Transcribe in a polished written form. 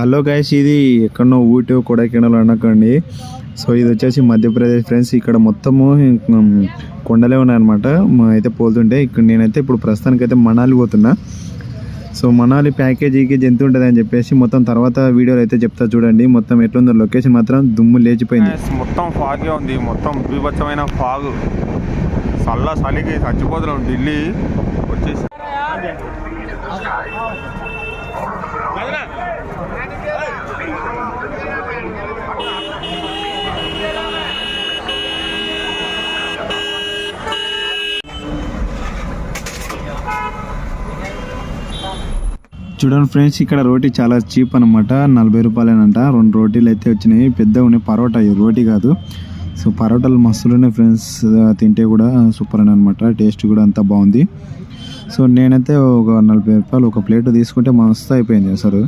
Hello guys, ఇది ఎక్కడో ఊటీ కొడైకెనాల్ అనకండి. సో ఇది వచ్చేసి మధ్యప్రదేశ్ ఫ్రెండ్స్. ఇక్కడ మొత్తము కొండలే ఉన్నాయన్నమాట. అయితే పోతుంటే ఇక్కడ నేనైతే ఇప్పుడు ప్రస్తుతానికి అయితే మనాలి పోతున్నా. సో మనాలి ప్యాకేజీకి ఎంత ఉంటుంది అని చెప్పేసి మొత్తం తర్వాత వీడియోలో అయితే చెప్తా చూడండి. మొత్తం ఎట్లుందో లొకేషన్ మాత్రం దుమ్ము లేచిపోయింది. మొత్తం ఫాగే ఉంది, మొత్తం బీభత్సమైన ఫాగ్. చలికి చచ్చిపోతున్నాం. ఢిల్లీ వచ్చేసి చూడండి ఫ్రెండ్స్, ఇక్కడ రోటీ చాలా చీప్ అనమాట. 40 రూపాయలేనంట. 2 రోటీలు అయితే వచ్చినాయి. పెద్దగా ఉన్నాయి. పరోటా, ఇది రోటీ కాదు. సో పరోటాలు మస్తులున్నాయి ఫ్రెండ్స్. తింటే కూడా సూపర్ అని అనమాట. టేస్ట్ కూడా అంతా బాగుంది. సో నేనైతే ఒక 40 రూపాయలు ఒక ప్లేట్ తీసుకుంటే మస్తు అయిపోయింది అసలు.